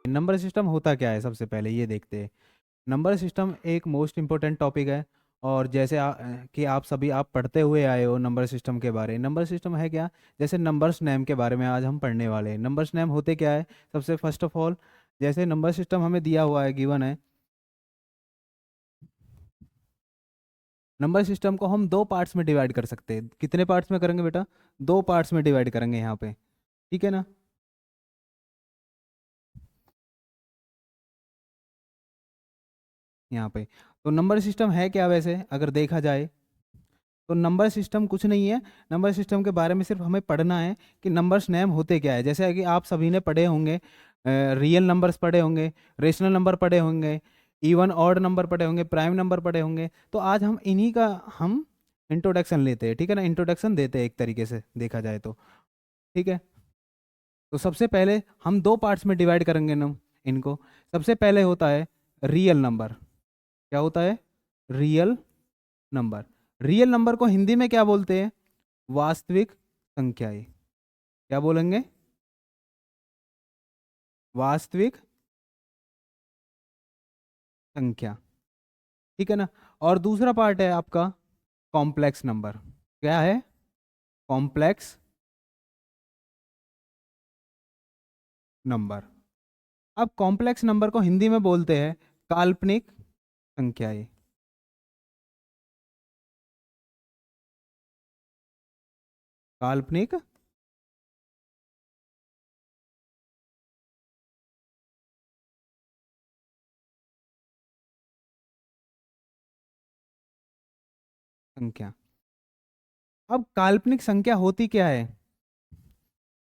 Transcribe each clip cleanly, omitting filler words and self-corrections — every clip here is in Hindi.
नंबर सिस्टम होता क्या है, सबसे पहले ये देखते हैं। नंबर सिस्टम एक मोस्ट इम्पोर्टेंट टॉपिक है। और जैसे कि आप सभी आप पढ़ते हुए आए हो नंबर सिस्टम के बारे में। नंबर सिस्टम है क्या, जैसे नंबर्स नेम के बारे में आज हम पढ़ने वाले हैं। नंबर्स नेम होते क्या है, सबसे फर्स्ट ऑफ ऑल, जैसे नंबर सिस्टम हमें दिया हुआ है, गिवन है। नंबर सिस्टम को हम दो पार्ट्स में डिवाइड कर सकते हैं। कितने पार्ट्स में करेंगे बेटा, दो पार्ट्स में डिवाइड करेंगे यहाँ पे, ठीक है ना। यहाँ पे तो नंबर सिस्टम है क्या, वैसे अगर देखा जाए तो नंबर सिस्टम कुछ नहीं है। नंबर सिस्टम के बारे में सिर्फ हमें पढ़ना है कि नंबर्स नेम होते क्या है। जैसे कि आप सभी ने पढ़े होंगे, रियल नंबर्स पढ़े होंगे, रेशनल नंबर पढ़े होंगे, इवन ऑड नंबर पढ़े होंगे, प्राइम नंबर पढ़े होंगे। तो आज हम इन्हीं का हम इंट्रोडक्शन लेते हैं, ठीक है ना, इंट्रोडक्शन देते हैं एक तरीके से देखा जाए तो, ठीक है। तो सबसे पहले हम दो पार्ट्स में डिवाइड करेंगे ना इनको। सबसे पहले होता है रियल नंबर। क्या होता है, रियल नंबर। रियल नंबर को हिंदी में क्या बोलते हैं, वास्तविक संख्याएं। क्या बोलेंगे, वास्तविक संख्या, ठीक है ना। और दूसरा पार्ट है आपका कॉम्प्लेक्स नंबर। क्या है, कॉम्प्लेक्स नंबर। अब कॉम्प्लेक्स नंबर को हिंदी में बोलते हैं काल्पनिक संख्याएं। काल्पनिक संख्या। अब काल्पनिक संख्या होती क्या है,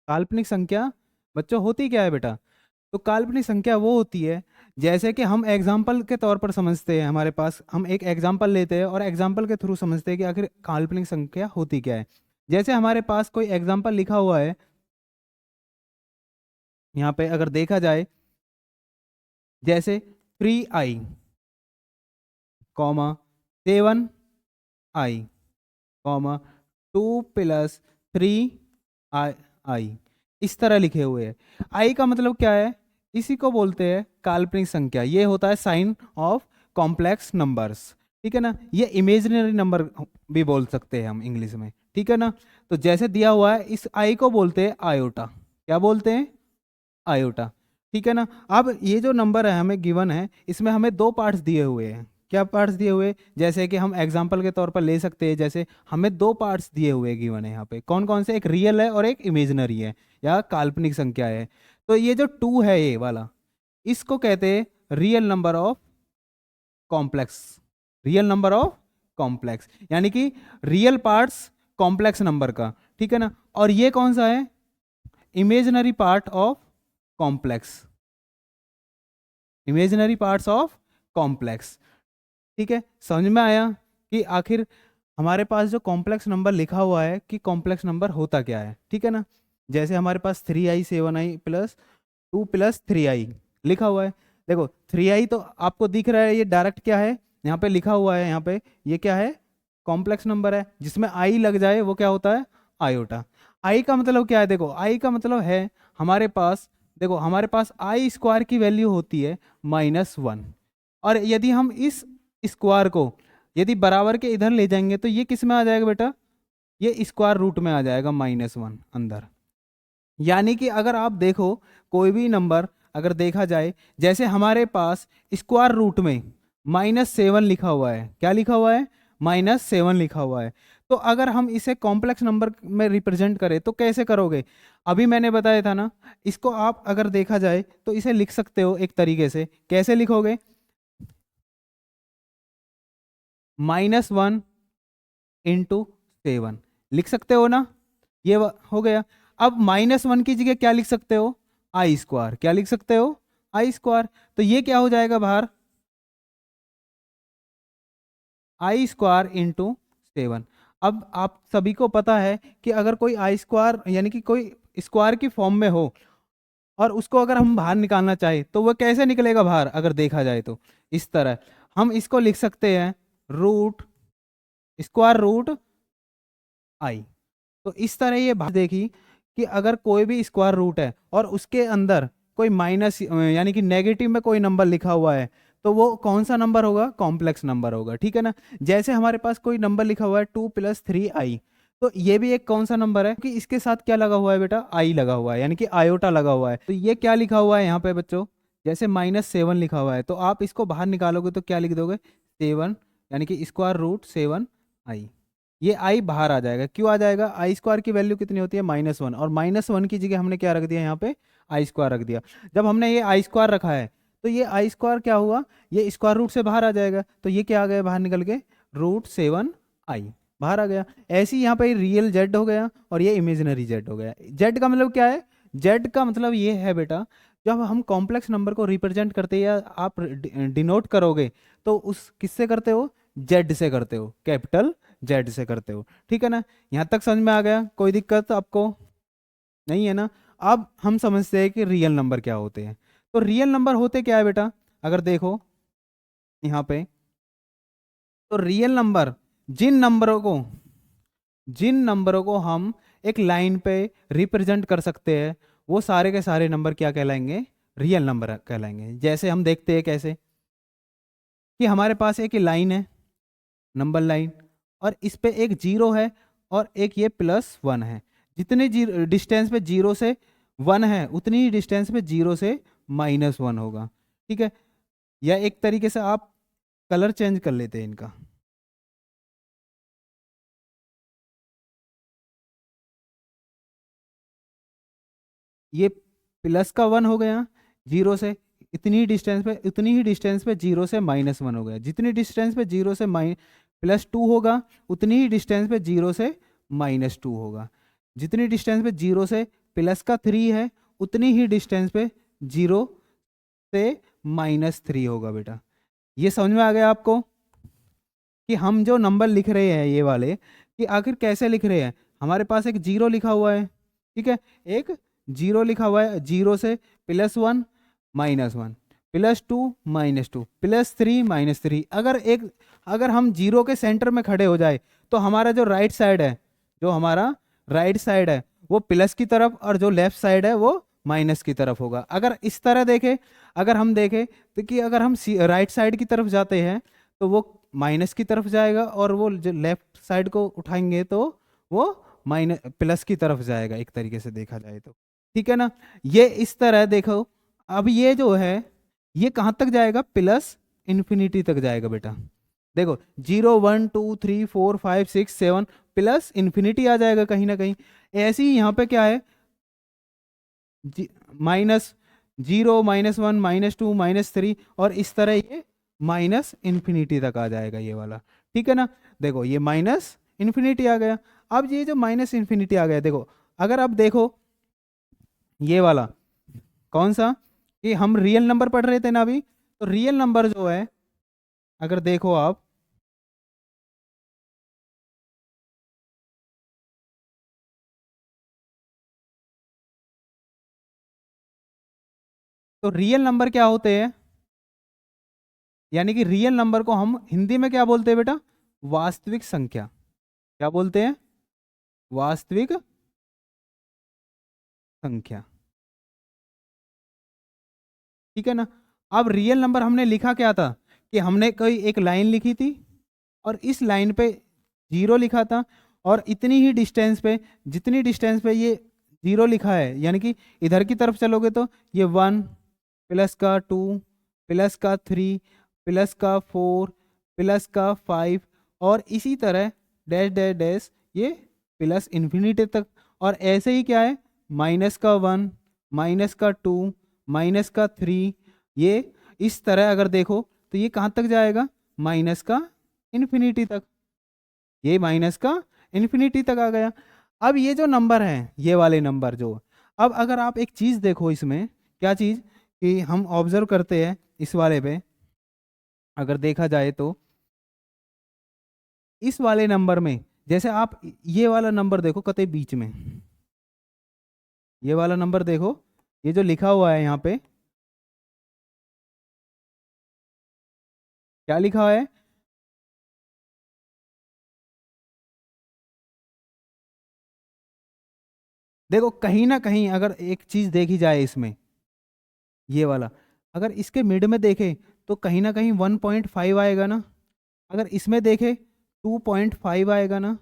काल्पनिक संख्या बच्चों होती क्या है बेटा। तो काल्पनिक संख्या वो होती है, जैसे कि हम एग्जाम्पल के तौर पर समझते हैं, हमारे पास हम एक एग्जाम्पल लेते हैं और एग्जाम्पल के थ्रू समझते हैं कि आखिर काल्पनिक संख्या होती क्या है। जैसे हमारे पास कोई एग्जाम्पल लिखा हुआ है, यहाँ पे अगर देखा जाए, जैसे 3i, comma 7i, comma 2 + 3i, इस तरह लिखे हुए हैं। आई का मतलब क्या है, इसी को बोलते हैं काल्पनिक संख्या। ये होता है साइन ऑफ कॉम्प्लेक्स नंबर्स, ठीक है ना। ये इमेजिनरी नंबर भी बोल सकते हैं हम इंग्लिश में, ठीक है ना। तो जैसे दिया हुआ है, इस आई को बोलते हैं आयोटा। क्या बोलते हैं, आयोटा, ठीक है ना। अब ये जो नंबर है हमें गिवन है, इसमें हमें दो पार्ट्स दिए हुए हैं। क्या पार्ट्स दिए हुए, जैसे कि हम एग्जांपल के तौर पर ले सकते हैं, जैसे हमें दो पार्ट्स दिए हुए गिवन है यहाँ पे। कौन कौन से, एक रियल है और एक इमेजिनरी है या काल्पनिक संख्या है। तो ये जो 2 है ये वाला, इसको कहते हैं real number of complex. Real number of complex यानी कि रियल पार्ट्स कॉम्प्लेक्स नंबर का, ठीक है ना। और ये कौन सा है, imaginary part of complex, imaginary parts of complex, ठीक है। समझ में आया कि आखिर हमारे पास जो कॉम्प्लेक्स नंबर लिखा हुआ है कि कॉम्प्लेक्स नंबर होता क्या है, ठीक है ना। जैसे हमारे पास 3i 7i + 2 + 3i लिखा हुआ है। देखो 3i तो आपको दिख रहा है, ये डायरेक्ट क्या है, यहाँ पे लिखा हुआ है, यहाँ पे ये क्या है, कॉम्प्लेक्स नंबर है। जिसमें आई लग जाए वो क्या होता है, आयोटा। आई का मतलब क्या है, देखो आई का मतलब है हमारे पास, देखो हमारे पास आई स्क्वायर की वैल्यू होती है -1। और यदि हम इस स्क्वायर को यदि बराबर के इधर ले जाएंगे तो ये किस में आ जाएगा बेटा, ये स्क्वायर रूट में आ जाएगा -1 अंदर। यानी कि अगर आप देखो कोई भी नंबर अगर देखा जाए, जैसे हमारे पास स्क्वायर रूट में -7 लिखा हुआ है। क्या लिखा हुआ है, -7 लिखा हुआ है। तो अगर हम इसे कॉम्प्लेक्स नंबर में रिप्रेजेंट करें तो कैसे करोगे, अभी मैंने बताया था ना। इसको आप अगर देखा जाए तो इसे लिख सकते हो एक तरीके से। कैसे लिखोगे, -1 × 7 लिख सकते हो ना, ये हो गया। अब -1 की जगह क्या लिख सकते हो, आई स्क्वायर। क्या लिख सकते हो, आई स्क्वायर। तो ये क्या हो जाएगा बाहर, i² × 7। अब आप सभी को पता है कि अगर कोई आई स्क्वायर यानी कि कोई स्क्वायर की फॉर्म में हो और उसको अगर हम बाहर निकालना चाहे तो वह कैसे निकलेगा बाहर, अगर देखा जाए तो इस तरह हम इसको लिख सकते हैं, रूट स्क्वायर रूट आई। तो इस तरह ये बात देखी कि अगर कोई भी स्क्वायर रूट है और उसके अंदर कोई माइनस यानी कि नेगेटिव में कोई नंबर लिखा हुआ है तो वो कौन सा नंबर होगा, कॉम्प्लेक्स नंबर होगा, ठीक है ना। जैसे हमारे पास कोई नंबर लिखा हुआ है 2 + 3i, तो ये भी एक कौन सा नंबर है, क्योंकि इसके साथ क्या लगा हुआ है बेटा, आई लगा हुआ है, यानी कि आयोटा लगा हुआ है। तो ये क्या लिखा हुआ है यहाँ पे बच्चों, जैसे -7 लिखा हुआ है तो आप इसको बाहर निकालोगे तो क्या लिख दोगे, 7, यानी कि √7i। ये आई बाहर आ जाएगा, क्यों आ जाएगा, आई स्क्वायर की वैल्यू कितनी होती है, -1, और -1 की जगह हमने क्या रख दिया यहाँ पे, आई स्क्वायर रख दिया। जब हमने ये आई स्क्वायर रखा है तो ये आई स्क्वायर क्या हुआ, ये स्क्वायर रूट से बाहर आ जाएगा, तो ये क्या आ गया बाहर निकल के, √7i बाहर आ गया। ऐसे ही यहाँ पे रियल जेड हो गया और ये इमेजिनरी जेड हो गया। जेड का मतलब क्या है, जेड का मतलब ये है बेटा, जब हम कॉम्प्लेक्स नंबर को रिप्रेजेंट करते हैं या आप डिनोट करोगे तो उस किससे करते हो, जेड से करते हो, कैपिटल जेड से करते हो, ठीक है ना। यहाँ तक समझ में आ गया, कोई दिक्कत आपको नहीं है ना। अब हम समझते हैं कि रियल नंबर क्या होते हैं। तो रियल नंबर होते क्या है बेटा, अगर देखो यहाँ पे, तो रियल नंबर जिन नंबरों को जिन नंबरों को हम एक लाइन पे रिप्रेजेंट कर सकते हैं वो सारे के सारे नंबर क्या कहलाएंगे, रियल नंबर कहलाएंगे। जैसे हम देखते हैं कैसे, कि हमारे पास एक लाइन है, नंबर लाइन, और इस पे एक जीरो है और एक ये +1 है। जितने डिस्टेंस पे जीरो से 1 है उतनी ही डिस्टेंस पे जीरो से -1 होगा, ठीक है। या एक तरीके से आप कलर चेंज कर लेते हैं इनका, ये +1 हो गया जीरो से, इतनी ही डिस्टेंस पे, उतनी ही डिस्टेंस पे जीरो से -1 हो गया। जितनी डिस्टेंस पे जीरो से +2 होगा उतनी ही डिस्टेंस पे जीरो से -2 होगा। जितनी डिस्टेंस पे जीरो से +3 है उतनी ही डिस्टेंस पे जीरो से -3 होगा बेटा। ये समझ में आ गया आपको, कि हम जो नंबर लिख रहे हैं ये वाले, कि आखिर कैसे लिख रहे हैं। हमारे पास एक जीरो लिखा हुआ है, ठीक है, एक जीरो लिखा हुआ है, जीरो से +1 -1 +2 -2 +3 -3। अगर हम जीरो के सेंटर में खड़े हो जाए तो हमारा जो राइट साइड है, जो हमारा राइट साइड है वो प्लस की तरफ और जो लेफ्ट साइड है वो माइनस की तरफ होगा। अगर इस तरह देखें, अगर हम देखें तो कि अगर हम राइट साइड की तरफ जाते हैं तो वो माइनस की तरफ जाएगा, और वो जो लेफ्ट साइड को उठाएंगे तो वो माइनस प्लस की तरफ जाएगा, एक तरीके से देखा जाए तो, ठीक है ना। ये इस तरह देखो, अब ये जो है ये कहाँ तक जाएगा, +∞ तक जाएगा बेटा। देखो 0 1 2 3 4 5 6 7 +∞ आ जाएगा कहीं ना कहीं। ऐसे ही यहाँ पे क्या है, -0 -1 -2 -3, और इस तरह ये -∞ तक आ जाएगा ये वाला, ठीक है ना। देखो ये -∞ आ गया। अब ये जो -∞ आ गया, देखो अगर आप देखो ये वाला कौन सा, कि हम रियल नंबर पढ़ रहे थे ना अभी, तो रियल नंबर जो है अगर देखो आप, तो रियल नंबर क्या होते हैं, यानी कि रियल नंबर को हम हिंदी में क्या बोलते हैं बेटा, वास्तविक संख्या। क्या बोलते हैं, वास्तविक संख्या, ठीक है ना। अब रियल नंबर हमने लिखा क्या था, कि हमने कोई एक लाइन लिखी थी और इस लाइन पे जीरो लिखा था, और इतनी ही डिस्टेंस पे, जितनी डिस्टेंस पे ये जीरो लिखा है, यानी कि इधर की तरफ चलोगे तो ये 1 +2 +3 +4 +5, और इसी तरह डैश डैश डैश ये +∞ तक। और ऐसे ही क्या है, -1 -2 -3, ये इस तरह अगर देखो तो ये कहाँ तक जाएगा, -∞ तक, ये -∞ तक आ गया। अब ये जो नंबर है, ये वाले नंबर जो, अब अगर आप एक चीज देखो इसमें, क्या चीज, कि हम ऑब्जर्व करते हैं इस वाले पे, अगर देखा जाए तो इस वाले नंबर में, जैसे आप ये वाला नंबर देखो कतई बीच में, ये वाला नंबर देखो, ये जो लिखा हुआ है यहाँ पे, क्या लिखा हुआ है, देखो कहीं ना कहीं अगर एक चीज देखी जाए इसमें, ये वाला। अगर इसके मिड में देखें तो कहीं ना कहीं 1.5 आएगा ना, अगर इसमें देखें 2.5 आएगा ना।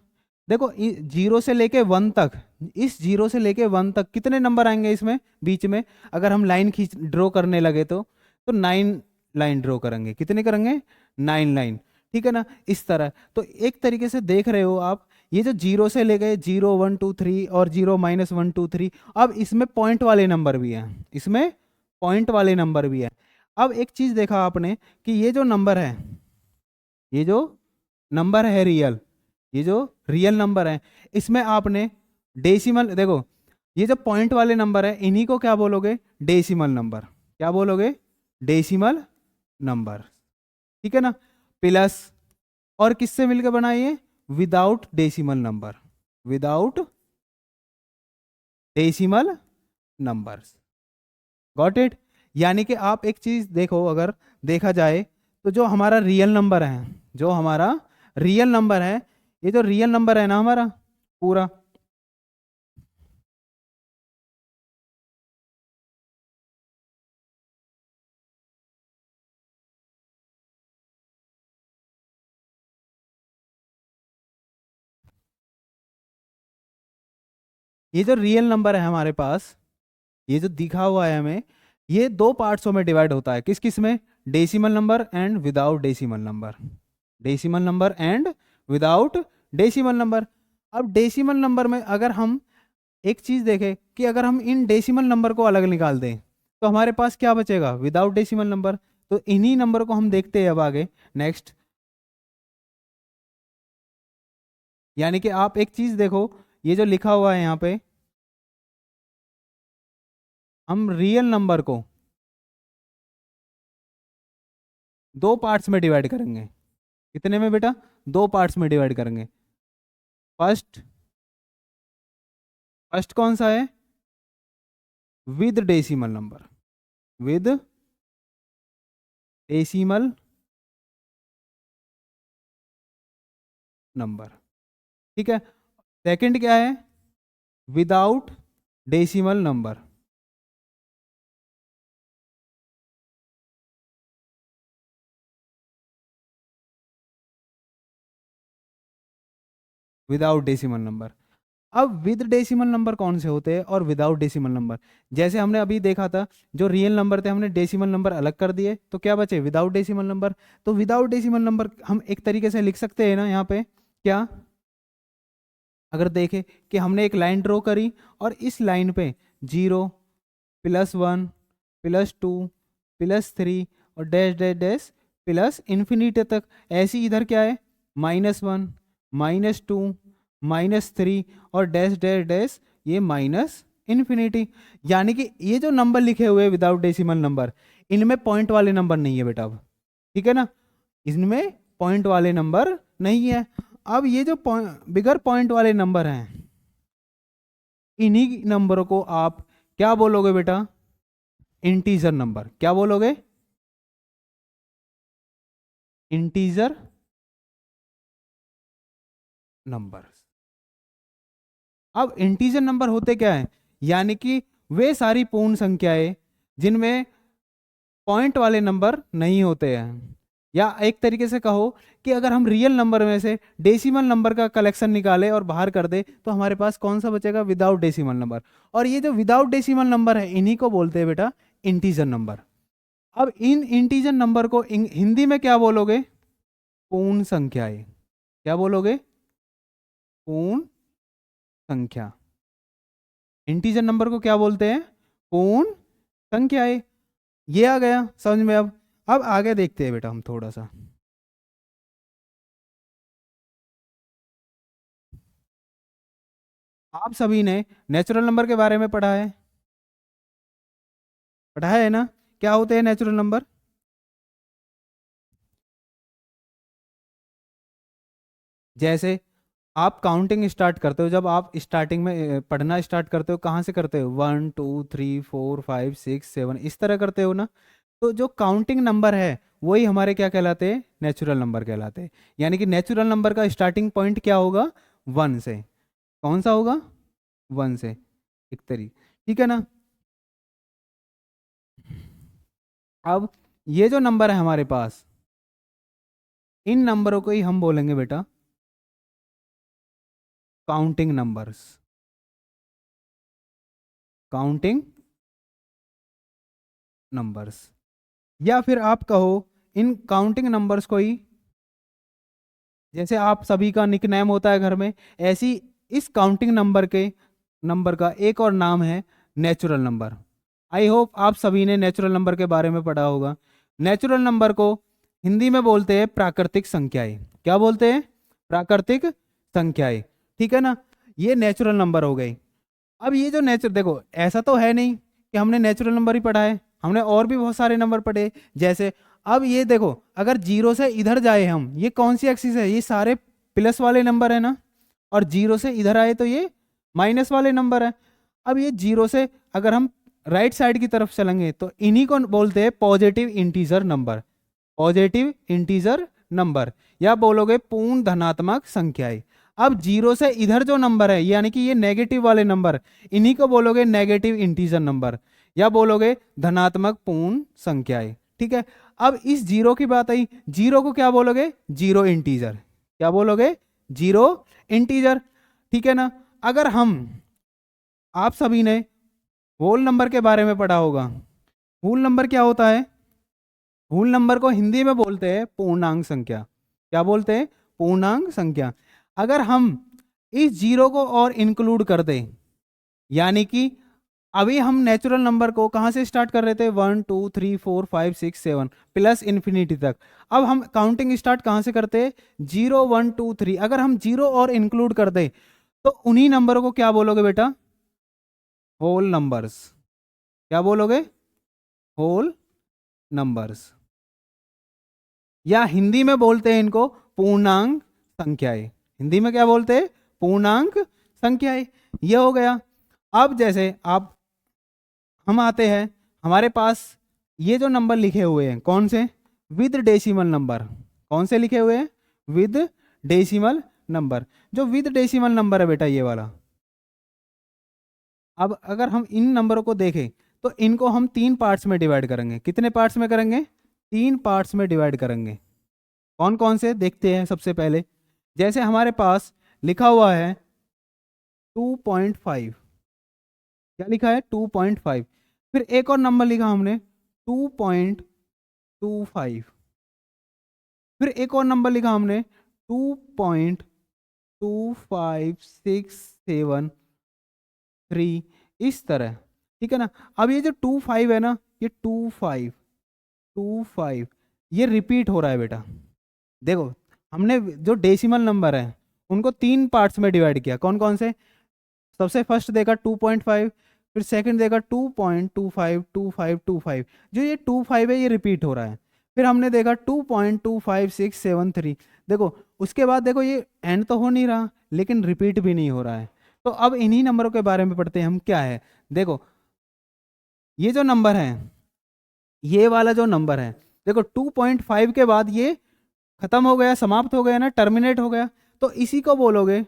देखो जीरो से लेके वन तक, इस जीरो से लेके वन तक कितने नंबर आएंगे इसमें बीच में, अगर हम लाइन खींच ड्रॉ करने लगे तो 9 लाइन ड्रॉ करेंगे। कितने करेंगे? 9 लाइन। ठीक है ना, इस तरह। तो एक तरीके से देख रहे हो आप, ये जो जीरो से ले गए 0 1 2 3 और 0 -1 2 3, अब इसमें पॉइंट वाले नंबर भी हैं, इसमें पॉइंट वाले नंबर भी है। अब एक चीज देखा आपने कि ये जो नंबर है, ये जो नंबर है रियल, ये जो रियल नंबर है, इसमें आपने डेसिमल, देखो ये जो पॉइंट वाले नंबर है इन्हीं को क्या बोलोगे? Decimal number. क्या बोलोगे? Decimal number. ठीक है ना। प्लस और किससे मिलकर बना ये? Without decimal number, without decimal numbers. Got it. यानी कि आप एक चीज देखो, अगर देखा जाए तो जो हमारा रियल नंबर है, जो हमारा रियल नंबर है, ये जो रियल नंबर है ना हमारा पूरा, ये जो रियल नंबर है हमारे पास, ये जो दिखा हुआ है हमें, ये दो पार्ट्सों में डिवाइड होता है। किस किस में? Decimal number and without decimal number, decimal number and without decimal number. अब डेसिमल नंबर में अगर हम एक चीज देखें कि अगर हम इन डेसिमल नंबर को अलग निकाल दें तो हमारे पास क्या बचेगा? Without decimal number. तो इन्हीं नंबर को हम देखते हैं अब आगे नेक्स्ट। यानी कि आप एक चीज देखो, ये जो लिखा हुआ है यहाँ पे, हम रियल नंबर को दो पार्ट्स में डिवाइड करेंगे। कितने में बेटा? दो पार्ट्स में डिवाइड करेंगे। फर्स्ट, फर्स्ट कौन सा है? With decimal number, with decimal number. ठीक है। सेकंड क्या है? Without decimal number, without decimal number. अब विद डेसिमल नंबर कौन से होते हैं और विदाउट डेसिमल नंबर? जैसे हमने अभी देखा था, जो रियल नंबर थे हमने डेसिमल नंबर अलग कर दिए, तो क्या बचे? Without decimal number. तो विदाउट डेसिमल नंबर हम एक तरीके से लिख सकते हैं ना यहाँ पे, क्या? अगर देखें कि हमने एक लाइन ड्रॉ करी और इस लाइन पे 0 +1 +2 +3 और dash dash dash plus infinity तक, ऐसी इधर क्या है? -1 -2 -3 और डैश डैश डैश, ये माइनस इन्फिनिटी। यानी कि ये जो नंबर लिखे हुए विदाउट डेसिमल नंबर, इनमें पॉइंट वाले नंबर नहीं है बेटा अब। ठीक है ना, इनमें पॉइंट वाले नंबर नहीं है। अब ये जो बिगर पॉइंट वाले नंबर हैं, इन्हीं नंबरों को आप क्या बोलोगे बेटा? Integer number. क्या बोलोगे? Integer number. अब इंटीजर नंबर होते क्या है? यानी कि वे सारी पूर्ण संख्याएं जिनमें पॉइंट वाले नंबर नहीं होते हैं। या एक तरीके से कहो कि अगर हम रियल नंबर में से डेसिमल नंबर का कलेक्शन निकाले और बाहर कर दे तो हमारे पास कौन सा बचेगा? Without decimal number. और ये जो विदाउट डेसिमल नंबर है इन्हीं को बोलते हैं बेटा इंटीजर नंबर। अब इन इंटीजर नंबर को हिंदी में क्या बोलोगे? पूर्ण संख्याएं। क्या बोलोगे? पूर्ण संख्या। इंटीजर नंबर को क्या बोलते हैं? पूर्ण संख्याएं। ये आ गया समझ में। अब आगे देखते हैं बेटा हम थोड़ा सा। आप सभी ने नेचुरल नंबर के बारे में पढ़ा है? पढ़ा है ना? क्या होते हैं नेचुरल नंबर? जैसे आप काउंटिंग स्टार्ट करते हो, जब आप स्टार्टिंग में पढ़ना स्टार्ट करते हो, कहाँ से करते हो? 1 2 3 4 5 6 7 इस तरह करते हो ना। तो जो काउंटिंग नंबर है वही हमारे क्या कहलाते हैं? नेचुरल नंबर कहलाते हैं। यानी कि नेचुरल नंबर का स्टार्टिंग पॉइंट क्या होगा? 1 से। कौन सा होगा? 1 से। एक तरीके, ठीक है ना। अब ये जो नंबर है हमारे पास, इन नंबरों को ही हम बोलेंगे बेटा काउंटिंग नंबर्स। काउंटिंग नंबर्स, या फिर आप कहो इन काउंटिंग नंबर्स को ही, जैसे आप सभी का निकनेम होता है घर में, ऐसी इस काउंटिंग नंबर का एक और नाम है नेचुरल नंबर। आई होप आप सभी ने नेचुरल नंबर के बारे में पढ़ा होगा। नेचुरल नंबर को हिंदी में बोलते हैं प्राकृतिक संख्याएं। क्या बोलते हैं? प्राकृतिक संख्याएं। ठीक है ना, ये नेचुरल नंबर हो गई। अब ये जो नेचर, देखो ऐसा तो है नहीं कि हमने नेचुरल नंबर ही पढ़ा है, हमने और भी बहुत सारे नंबर पढ़े। जैसे अब ये देखो, अगर जीरो से इधर जाए हम, ये कौन सी एक्सिस है? ये सारे प्लस वाले नंबर है ना, और जीरो से इधर आए तो ये माइनस वाले नंबर है। अब ये जीरो से अगर हम राइट साइड की तरफ चलेंगे तो इन्हीं को बोलते हैं positive integer number. Positive integer number, या बोलोगे पूर्ण धनात्मक संख्याएं। अब जीरो से इधर जो नंबर है, यानी कि ये नेगेटिव वाले नंबर, इन्हीं को बोलोगे नेगेटिव इंटीजर नंबर, या बोलोगे धनात्मक पूर्ण संख्याएं। ठीक है, अब इस जीरो की बात आई, जीरो को क्या बोलोगे? Zero integer. क्या बोलोगे? Zero integer. ठीक है ना। अगर हम, आप सभी ने होल नंबर के बारे में पढ़ा होगा। होल नंबर क्या होता है? होल नंबर को हिंदी में बोलते हैं पूर्णांक संख्या। क्या बोलते हैं? पूर्णांक संख्या। अगर हम इस जीरो को और इंक्लूड कर दें, यानी कि अभी हम नेचुरल नंबर को कहां से स्टार्ट कर रहे थे? 1 2 3 4 5 6 7 प्लस इन्फिनिटी तक। अब हम काउंटिंग स्टार्ट कहां से करते हैं? 0 1 2 3। अगर हम जीरो और इंक्लूड कर दें तो उन्हीं नंबरों को क्या बोलोगे बेटा? Whole numbers. क्या बोलोगे? होल नंबर्स, या हिंदी में बोलते हैं इनको पूर्णांक संख्याएं। हिंदी में क्या बोलते हैं? पूर्णांक संख्याएं। ये हो गया। अब जैसे आप, हम आते हैं, हमारे पास ये जो नंबर लिखे हुए हैं कौन से? With decimal number. कौन से लिखे हुए हैं? With decimal number. जो विद डेसिमल नंबर है बेटा, ये वाला। अब अगर हम इन नंबरों को देखें तो इनको हम तीन पार्ट्स में डिवाइड करेंगे। कितने पार्ट्स में करेंगे? तीन पार्ट्स में डिवाइड करेंगे। कौन कौन से देखते हैं सबसे पहले। जैसे हमारे पास लिखा हुआ है 2.5। क्या लिखा है? 2.5। फिर एक और नंबर लिखा हमने 2.25। फिर एक और नंबर लिखा हमने 2.25673, इस तरह। ठीक है ना। अब ये जो 25 है ना, ये 25 ये रिपीट हो रहा है बेटा। देखो, हमने जो डेसिमल नंबर है उनको तीन पार्ट्स में डिवाइड किया। कौन कौन से? सबसे फर्स्ट देखा 2.5, फिर सेकंड देखा 2.252525। जो ये 25 है ये रिपीट हो रहा है। फिर हमने देखा 2.25673। देखो, उसके बाद देखो ये एंड तो हो नहीं रहा लेकिन रिपीट भी नहीं हो रहा है। तो अब इन्हीं नंबरों के बारे में पढ़ते हैं हम। क्या है? देखो, ये जो नंबर है, ये वाला जो नंबर है, देखो 2.5 के बाद ये खत्म हो गया, समाप्त हो गया ना, टर्मिनेट हो गया। तो इसी को बोलोगे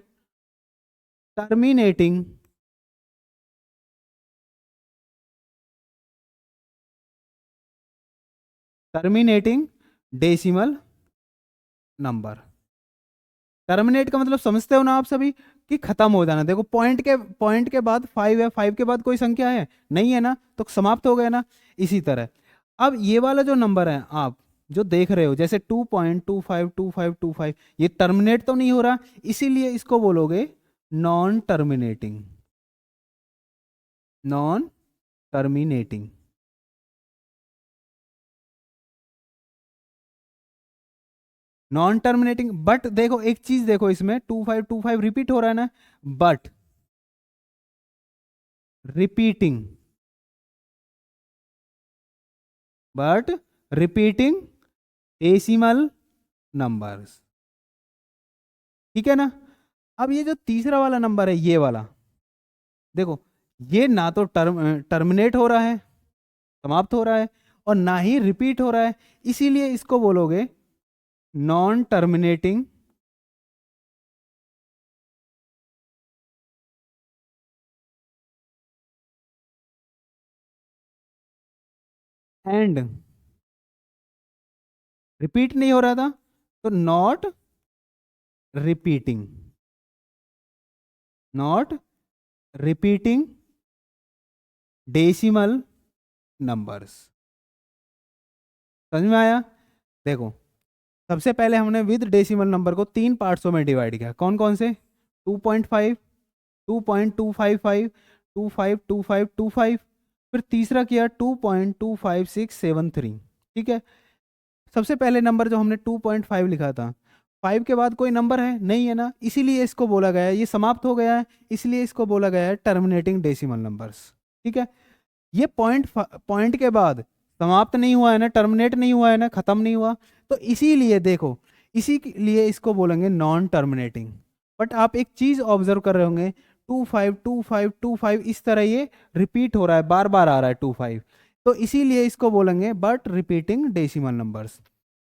terminating terminating decimal number. Terminate का मतलब समझते हो ना आप सभी, कि खत्म हो जाना। देखो, पॉइंट के बाद 5 है, 5 के बाद कोई संख्या है नहीं है ना, तो समाप्त हो गया ना। इसी तरह अब ये वाला जो नंबर है आप जो देख रहे हो, जैसे 2.252525, ये टर्मिनेट तो नहीं हो रहा, इसीलिए इसको बोलोगे non terminating. Non terminating. Non terminating. But देखो एक चीज, देखो इसमें 2525 रिपीट हो रहा है ना, but repeating, but repeating decimal numbers. ठीक है ना। अब ये जो तीसरा वाला नंबर है, ये वाला देखो, ये ना तो टर्मिनेट हो रहा है, समाप्त हो रहा है, और ना ही रिपीट हो रहा है, इसीलिए इसको बोलोगे नॉन टर्मिनेटिंग एंड रिपीट नहीं हो रहा था, तो not repeating, not repeating decimal numbers. समझ में आया? देखो, सबसे पहले हमने विद डेसिमल नंबर को 3 पार्ट्सों में डिवाइड किया। कौन कौन से? 2.5, 2.255, 252525, फिर तीसरा किया 2.25673। ठीक है, सबसे पहले नंबर जो हमने 2.5 लिखा था, 5 के बाद कोई नंबर है नहीं है ना, इसीलिए इसको बोला गया है, ये समाप्त हो गया है, इसलिए इसको बोला गया है टर्मिनेटिंग डेसिमल नंबर्स। ठीक है, ये पॉइंट के बाद समाप्त नहीं हुआ है ना, टर्मिनेट नहीं हुआ है ना, खत्म नहीं हुआ, तो इसीलिए देखो, इसी के लिए इसको बोलेंगे नॉन टर्मिनेटिंग। बट आप एक चीज ऑब्जर्व कर रहे होंगे, 252525 इस तरह ये रिपीट हो रहा है, बार बार आ रहा है 25, तो इसीलिए इसको बोलेंगे बट रिपीटिंग डेसिमल नंबर्स।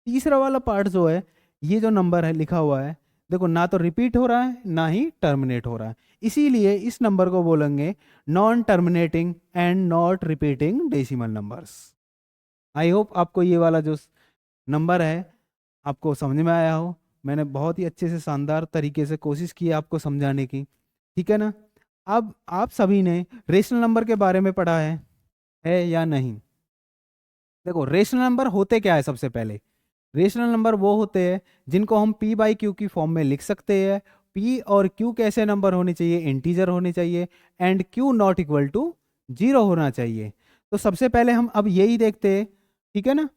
तीसरा वाला पार्ट जो है, ये जो नंबर है लिखा हुआ है, देखो ना तो रिपीट हो रहा है ना ही टर्मिनेट हो रहा है, इसीलिए इस नंबर को बोलेंगे non terminating and not repeating decimal numbers. I hope आपको ये वाला जो नंबर है आपको समझ में आया हो। मैंने बहुत ही अच्छे से शानदार तरीके से कोशिश की है आपको समझाने की। ठीक है ना? अब आप सभी ने रेशनल नंबर के बारे में पढ़ा है या नहीं? देखो, रेशनल नंबर होते क्या है? सबसे पहले रेशनल नंबर वो होते हैं जिनको हम p बाई क्यू की फॉर्म में लिख सकते हैं। p और q कैसे नंबर होने चाहिए? इंटीजर होने चाहिए, and q not equal to 0 होना चाहिए। तो सबसे पहले हम अब यही देखते हैं। ठीक है ना?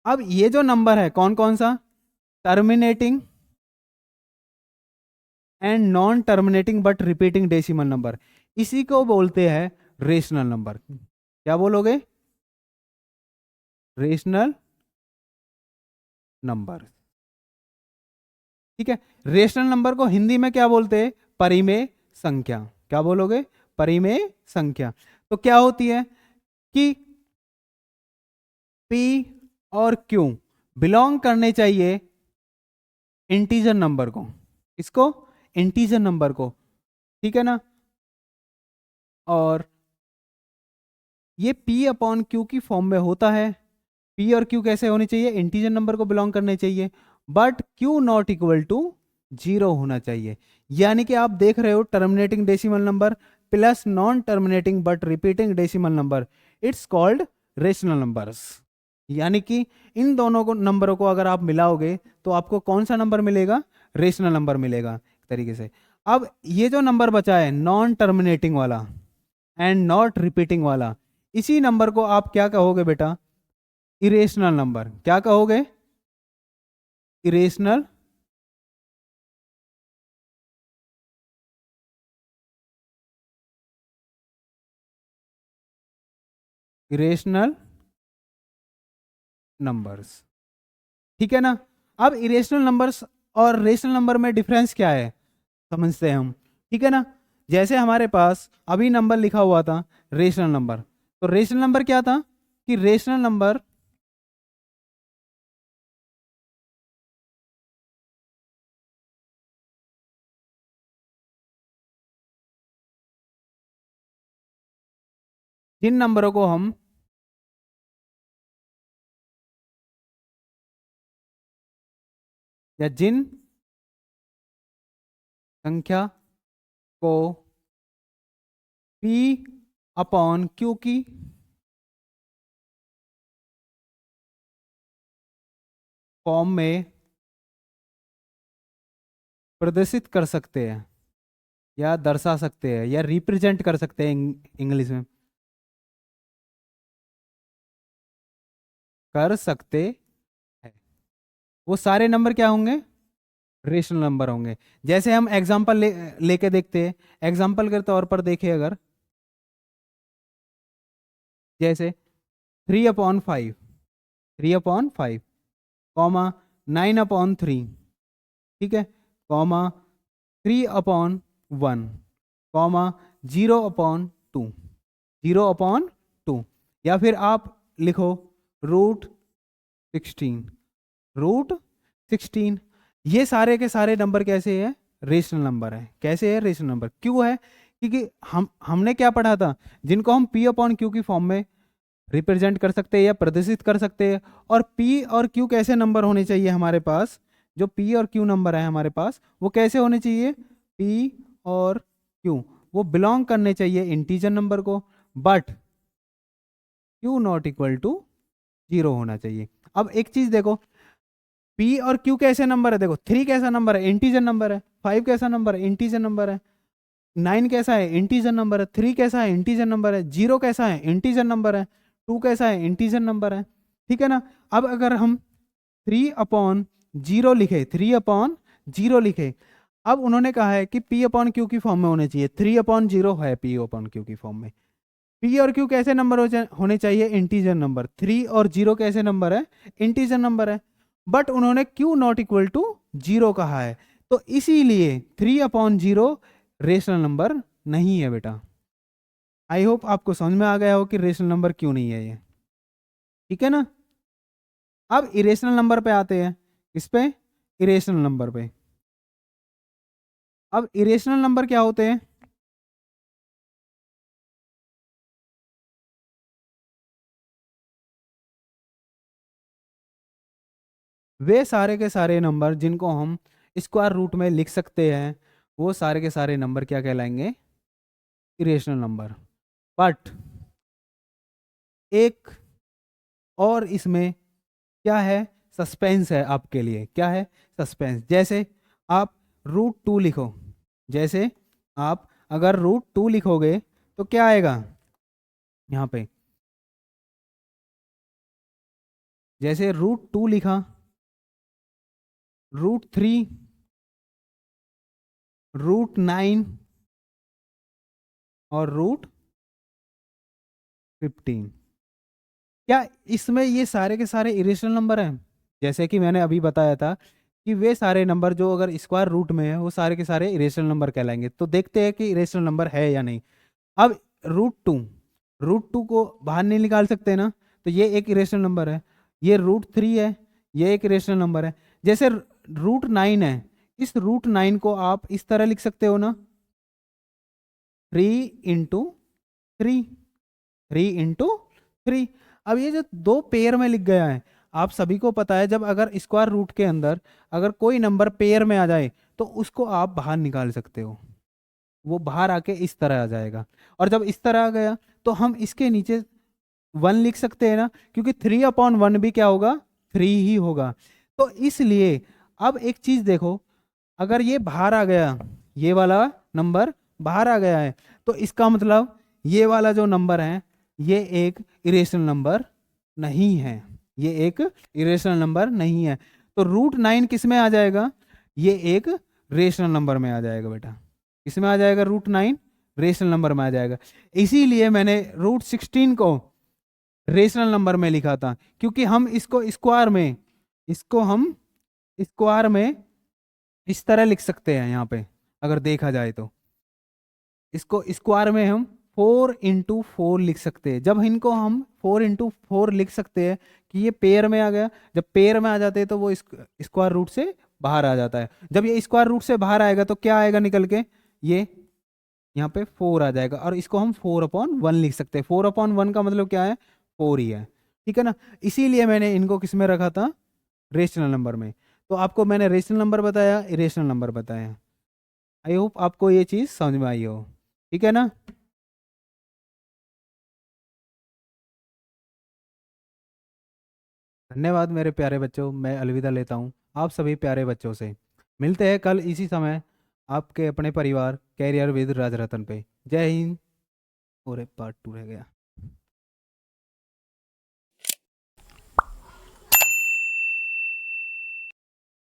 अब ये जो नंबर है कौन कौन सा? Terminating and non terminating but repeating decimal number, इसी को बोलते हैं रेशनल नंबर। क्या बोलोगे? Rational number. ठीक है, रेशनल नंबर को हिंदी में क्या बोलते हैं? परिमेय संख्या। क्या बोलोगे? परिमेय संख्या। तो क्या होती है कि p और q बिलोंग करने चाहिए इंटीजर नंबर को। इसको इंटीजर नंबर को। ठीक है ना? और ये p अपॉन q की फॉर्म में होता है। p और q कैसे होने चाहिए? इंटीजर नंबर को बिलोंग करने चाहिए, but q not equal to 0 होना चाहिए। यानी कि आप देख रहे हो terminating decimal number plus non terminating but repeating decimal number, it's called rational numbers. यानी कि इन दोनों को नंबरों को अगर आप मिलाओगे तो आपको कौन सा नंबर मिलेगा? रेशनल नंबर मिलेगा एक तरीके से। अब ये जो नंबर बचा है नॉन टर्मिनेटिंग वाला एंड नॉट रिपीटिंग वाला, इसी नंबर को आप क्या कहोगे बेटा? Irrational number. क्या कहोगे? Irrational irrational numbers. ठीक है ना? अब इरेशनल नंबर्स और रेशनल नंबर में डिफरेंस क्या है समझते हैं हम। ठीक है ना? जैसे हमारे पास अभी नंबर लिखा हुआ था रेशनल नंबर, तो रेशनल नंबर क्या था कि रेशनल नंबर जिन नंबरों को हम या जिन संख्या को p अपॉन q की फॉर्म में प्रदर्शित कर सकते हैं या दर्शा सकते हैं या रिप्रेजेंट कर सकते हैं, इंग्लिश में कर सकते हैं, वो सारे नंबर क्या होंगे? रेशनल नंबर होंगे। जैसे हम एग्जांपल लेके देखते हैं। एग्जांपल के तौर पर देखें, अगर जैसे 3/5, 3/5, कॉमा 9/3, ठीक है, कॉमा 3/1, कॉमा 0/2, 0/2, या फिर आप लिखो √16, √16। ये सारे के सारे नंबर कैसे है? रेशनल नंबर है। कैसे है रेशनल नंबर? क्यों है? क्योंकि हमने क्या पढ़ा था? जिनको हम p/q की फॉर्म में रिप्रेजेंट कर सकते हैं या प्रदर्शित कर सकते हैं। और पी और क्यू कैसे नंबर होने चाहिए हमारे पास, जो पी और क्यू नंबर है हमारे पास वो कैसे होने चाहिए, पी और क्यू वो बिलोंग करने चाहिए इंटीजर नंबर को, but Q not equal to 0 होना चाहिए। अब एक चीज देखो, पी और क्यू कैसे नंबर है, देखो 3 कैसा नंबर है, इंटीजर नंबर है, 5 कैसा नंबर है, इंटीजर नंबर है, 9 कैसा है, इंटीजर नंबर है, 3 कैसा है, इंटीजर नंबर है, 0 कैसा है, इंटीजर नंबर है, 2 कैसा है, इंटीजर नंबर है। ठीक है ना। अब अगर हम 3/0 लिखे, 3/0 लिखे, अब उन्होंने कहा है कि पी अपॉन क्यू की फॉर्म में होने चाहिए, 3/0 है पी अपॉन क्यू की फॉर्म में। पी और क्यू कैसे नंबर होने चाहिए, इंटीजर नंबर, 3 और 0 कैसे नंबर है, इंटीजर नंबर है, बट उन्होंने क्यू नॉट इक्वल टू 0 कहा है, तो इसीलिए 3/0 रेशनल नंबर नहीं है बेटा। आई होप आपको समझ में आ गया हो कि रेशनल नंबर क्यों नहीं है ये। ठीक है ना। अब इरेशनल नंबर पे आते हैं, किस पे, इरेशनल नंबर पे। अब इरेशनल नंबर क्या होते हैं, वे सारे के सारे नंबर जिनको हम स्क्वायर रूट में लिख सकते हैं, वो सारे के सारे नंबर क्या कहलाएंगे, इरेशनल नंबर। बट एक और इसमें क्या है, सस्पेंस है आपके लिए, क्या है, सस्पेंस। जैसे आप √2 लिखो, जैसे आप अगर √2 लिखोगे तो क्या आएगा यहाँ पे, जैसे √2 लिखा, √3, √9 और √15, क्या इसमें ये सारे के सारे इरेशनल नंबर हैं। जैसे कि मैंने अभी बताया था कि वे सारे नंबर जो अगर स्क्वायर रूट में है वो सारे के सारे इरेशनल नंबर कहलाएंगे। तो देखते हैं कि इरेशनल नंबर है या नहीं। अब √2 को बाहर नहीं निकाल सकते ना, तो ये एक इरेशनल नंबर है, ये √3 है, ये एक इरेशनल नंबर है। जैसे √9 है, इस √9 को आप इस तरह लिख सकते हो ना, 3 × 3, 3 × 3। अब ये जो दो पेयर में लिख गया है, आप सभी को पता है जब अगर स्क्वायर रूट के अंदर अगर कोई नंबर पेयर में आ जाए तो उसको आप बाहर निकाल सकते हो, वो बाहर आके इस तरह आ जाएगा। और जब इस तरह आ गया तो हम इसके नीचे 1 लिख सकते हैं ना, क्योंकि 3/1 भी क्या होगा, 3 ही होगा। तो इसलिए अब एक चीज देखो, अगर ये बाहर आ गया, ये वाला नंबर बाहर आ गया है, तो इसका मतलब ये वाला जो नंबर है ये एक इरेशनल नंबर नहीं है, ये एक इरेशनल नंबर नहीं है। तो √9 किस में आ जाएगा, ये एक रेशनल नंबर में आ जाएगा बेटा। किस में आ जाएगा, √9 रेशनल नंबर में आ जाएगा। इसीलिए मैंने √16 को रेशनल नंबर में लिखा था, क्योंकि हम इसको स्क्वायर में, इसको हम स्क्वायर में इस तरह लिख सकते हैं। यहाँ पे अगर देखा जाए तो इसको स्क्वायर में हम 4 × 4 लिख सकते हैं। जब इनको हम 4 × 4 लिख सकते हैं कि ये पेयर में आ गया, जब पेयर में आ जाते हैं तो वो स्क्वायर रूट से बाहर आ जाता है। जब ये स्क्वायर रूट से बाहर आएगा तो क्या आएगा निकल के, ये यहाँ पे 4 आ जाएगा, और इसको हम 4/1 लिख सकते हैं। 4/1 का मतलब क्या है, 4 ही है। ठीक है ना। इसीलिए मैंने इनको किस में रखा था, रेशनल नंबर में। तो आपको मैंने रेशनल नंबर बताया, इरेशनल नंबर बताया। आई होप आपको ये चीज़ समझ में आई हो। ठीक है ना। धन्यवाद मेरे प्यारे बच्चों, मैं अलविदा लेता हूँ आप सभी प्यारे बच्चों से। मिलते हैं कल इसी समय आपके अपने परिवार कैरियर विद राजरतन पे। जय हिंद। और पार्ट 2 रह गया।